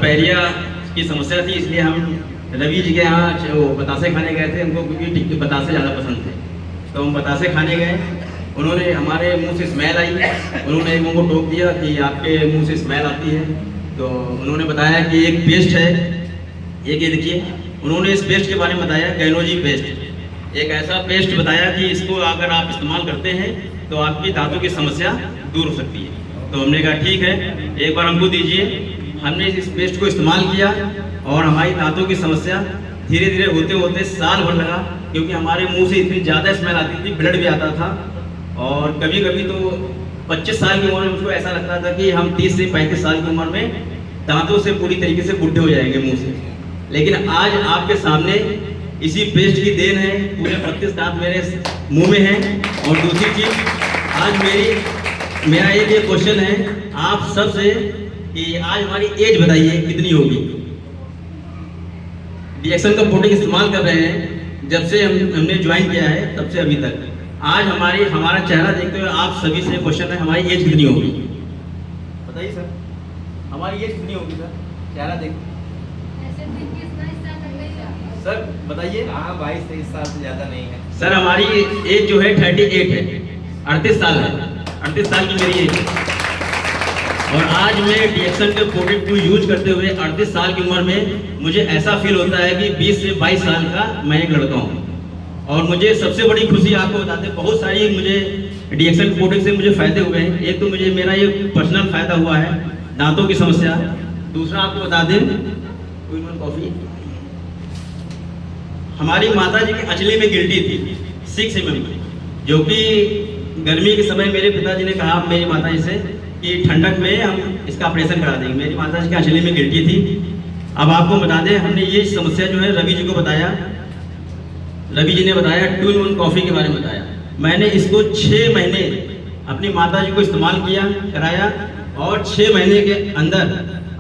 Pariah की समस्या थी, इसलिए हम रवि जी के यहाँ वो बतासे खाने गए थे। उनको क्योंकि बतासे ज़्यादा पसंद थे, तो हम बतासे खाने गए। उन्होंने हमारे मुंह से स्मेल आई, उन्होंने एक को टोक दिया कि आपके मुंह से स्मेल आती है। तो उन्होंने बताया कि एक पेस्ट है, एक ये देखिए, उन्होंने इस पेस्ट के बारे में बताया, गैनोजी पेस्ट। एक ऐसा पेस्ट बताया कि इसको अगर आप इस्तेमाल करते हैं तो आपकी दांतों की समस्या दूर हो सकती है। तो हमने कहा ठीक है, एक बार हमको दीजिए। हमने इस पेस्ट को इस्तेमाल किया और हमारी दांतों की समस्या धीरे धीरे होते होते साल भर लगा, क्योंकि हमारे मुंह से इतनी ज़्यादा स्मेल आती थी, ब्लड भी आता था। और कभी कभी तो 25 साल की उम्र में मुझको ऐसा लगता था कि हम 30 से 35 साल की उम्र में दांतों से पूरी तरीके से बुढ़े हो जाएंगे मुंह से। लेकिन आज आपके सामने इसी पेस्ट की देन है, पूरे 32 दांत मेरे मुंह में हैं। और दूसरी चीज़, आज मेरा एक ये क्वेश्चन है आप सबसे कि आज हमारी एज बताइए कितनी होगी। रिएक्शन का प्रोडक्ट इस्तेमाल कर रहे हैं जब से हमने ज्वाइन किया है तब से अभी तक। आज हमारा चेहरा देखते हुए आप सभी से क्वेश्चन है, हमारी एज कितनी होगी बताइए सर, हमारी एज कितनी होगी सर? चेहरा देख सर बताइए। हाँ 22-23 साल से ज़्यादा नहीं है सर। हमारी एज जो है 38 है, 38 साल है, 38 साल की मेरी एज है। और आज मैं रिएक्शन के प्रोडक्ट को यूज करते हुए 38 साल की उम्र में मुझे ऐसा फील होता है कि 20 से 22 साल का मैं एक लड़का हूँ। और मुझे सबसे बड़ी खुशी आपको बताते, बहुत सारी मुझे रिएक्शन प्रोडक्ट से मुझे फायदे हुए हैं। एक तो मुझे मेरा ये पर्सनल फायदा हुआ है, दांतों की समस्या। दूसरा आपको बता दें, कॉफी हमारी माता जी की अंचली में गिल्टी थी 6 mm, जो कि गर्मी के समय मेरे पिताजी ने कहा मेरी माता जी से कि ठंडक में हम इसका ऑपरेशन करा देंगे। मेरी माता जी की अंचली में गिल्टी थी। अब आपको बता दें, हमने ये समस्या जो है रवि जी को बताया। रवि जी ने बताया 2-in-1 कॉफ़ी के बारे में बताया। मैंने इसको 6 महीने अपनी माता जी को इस्तेमाल कराया। और 6 महीने के अंदर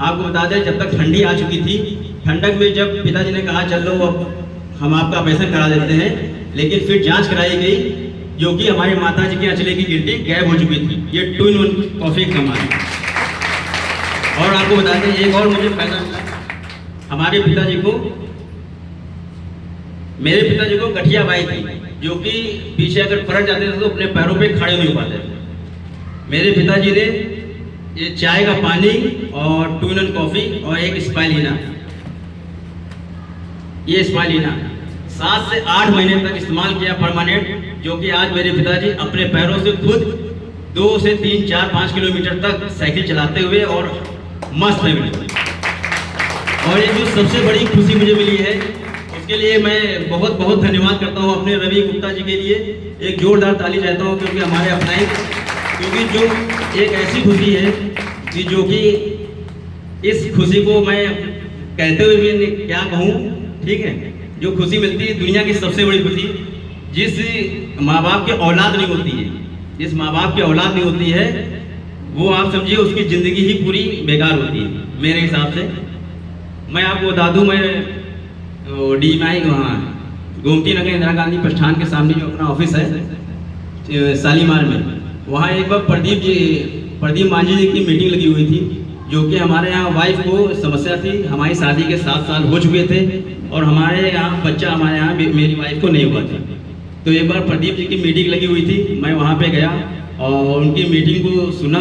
आपको बता दें, जब तक ठंडी आ चुकी थी, ठंडक में जब पिताजी ने कहा चलो अब हम आपका ऑपरेशन करा देते हैं, लेकिन फिर जांच कराई गई जो कि हमारी माता जी की अंचले की गिल्टी गायब हो चुकी थी। ये 2-in-1 कॉफ़ी का कमाल है। और आपको बता दें एक और मुझे फायदा मिला, हमारे पिताजी को, मेरे पिताजी को गठिया बाई थी, जो कि पीछे अगर पलट जाते थे तो अपने पैरों पे खड़े नहीं हो पाते थे। मेरे पिताजी ने ये चाय का पानी और 2-in-1 कॉफ़ी और एक स्पाइलिना, ये स्पाइलिना 7 से 8 महीने तक इस्तेमाल किया परमानेंट, जो कि आज मेरे पिताजी अपने पैरों से खुद 2 से 3, 4, 5 किलोमीटर तक साइकिल चलाते हुए और मस्त है। और ये जो सबसे बड़ी खुशी मुझे मिली है, उसके लिए मैं बहुत बहुत धन्यवाद करता हूँ अपने रवि गुप्ता जी के लिए। एक जोरदार ताली चाहता हूँ, क्योंकि हमारे अपनाई, क्योंकि जो एक ऐसी खुशी है कि जो कि इस खुशी को मैं कहते हुए भी क्या कहूँ, ठीक है, जो खुशी मिलती है दुनिया की सबसे बड़ी खुशी, जिस माँ बाप की औलाद नहीं होती है, जिस माँ बाप की औलाद नहीं होती है, वो आप समझिए उसकी ज़िंदगी ही पूरी बेकार होती है मेरे हिसाब से। मैं आपको बता दूँ, मैं DMI वहाँ गोमती नगर इंदिरा गांधी प्रस्थान के सामने जो अपना ऑफिस है शालीमार में, वहाँ एक बार प्रदीप मांझी जी की मीटिंग लगी हुई थी, जो कि हमारे यहाँ वाइफ को समस्या थी। हमारी शादी के 7 साल हो चुके थे और हमारे यहाँ बच्चा हमारे यहाँ मेरी वाइफ को नहीं हुआ था। तो एक बार प्रदीप जी की मीटिंग लगी हुई थी, मैं वहाँ पे गया और उनकी मीटिंग को सुना।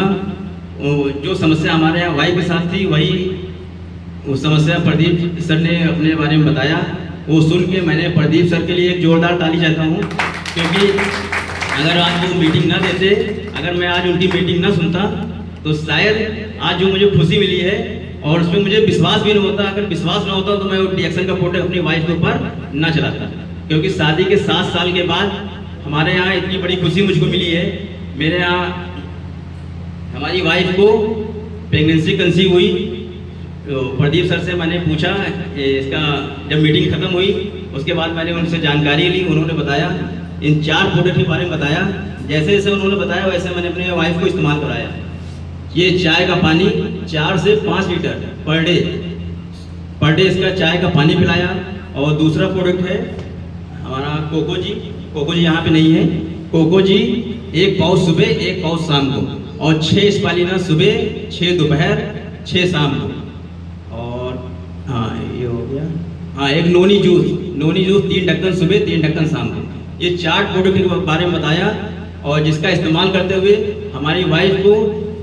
जो समस्या हमारे यहाँ वाइफ के साथ थी, वही वो समस्या प्रदीप सर ने अपने बारे में बताया। वो सुन के मैंने प्रदीप सर के लिए एक जोरदार ताली चाहता हूँ, क्योंकि अगर आज वो मीटिंग ना देते, अगर मैं आज उनकी मीटिंग ना सुनता, तो शायद आज जो मुझे खुशी मिली है और उसमें मुझे विश्वास भी नहीं होता। अगर विश्वास ना होता तो मैं वो रिएक्शन का प्रोडक्ट अपनी वाइफ के ऊपर ना चलाता, क्योंकि शादी के 7 साल के बाद हमारे यहाँ इतनी बड़ी खुशी मुझको मिली है। मेरे यहाँ हमारी वाइफ को प्रेगनेंसी कंसीव हुई, तो प्रदीप सर से मैंने पूछा कि इसका, जब मीटिंग ख़त्म हुई उसके बाद मैंने उनसे जानकारी ली। उन्होंने बताया, इन 4 प्रोडक्ट के बारे में बताया। जैसे जैसे उन्होंने बताया वैसे मैंने अपने वाइफ को इस्तेमाल कराया। ये चाय का पानी 4 से 5 लीटर पर डे इसका चाय का पानी पिलाया। और दूसरा प्रोडक्ट है हमारा कोको जी यहाँ पे नहीं है। कोको जी 1 पाउच सुबह 1 पाउच शाम को, और 6 स्पालिना सुबह 6 दोपहर 6 शाम को। और हाँ ये हो गया। हाँ एक नोनी जूस 3 ढक्कन सुबह 3 ढक्कन शाम को, ये 4 प्रोडक्ट के बारे में बताया। और जिसका इस्तेमाल करते हुए हमारी वाइफ को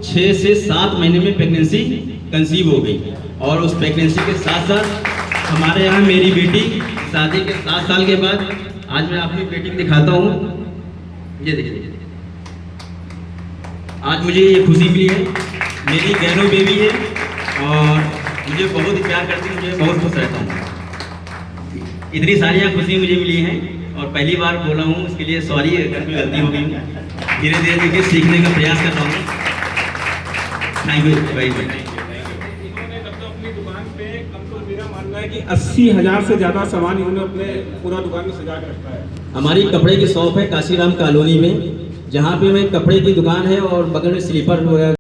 6 से 7 महीने में प्रेगनेंसी कंसीव हो गई। और उस प्रेगनेंसी के साथ साथ हमारे यहाँ मेरी बेटी शादी के 7 साल के बाद, आज मैं अपनी बेटी को दिखाता हूँ, ये देखिए, आज मुझे ये खुशी मिली है, मेरी गैनो बेबी है और मुझे बहुत ही प्यार करती है, मुझे बहुत खुश रहता हूँ। इतनी सारी खुशी मुझे मिली हैं और पहली बार बोला हूँ, उसके लिए सॉरी अगर कोई गलती हो गई। धीरे धीरे देखिए सीखने का प्रयास कर रहा हूँ। Thank you very much. इन्होंने तब तो अपनी दुकान पे कम से कम मेरा मानना है कि 80,000 से ज़्यादा सामान इन्होंने अपने पूरा दुकान में सजा के रखा है। हमारी कपड़े की शॉप है काशीराम कॉलोनी में, जहाँ पे मैं कपड़े की दुकान है और बगल में स्लीपर वगैरह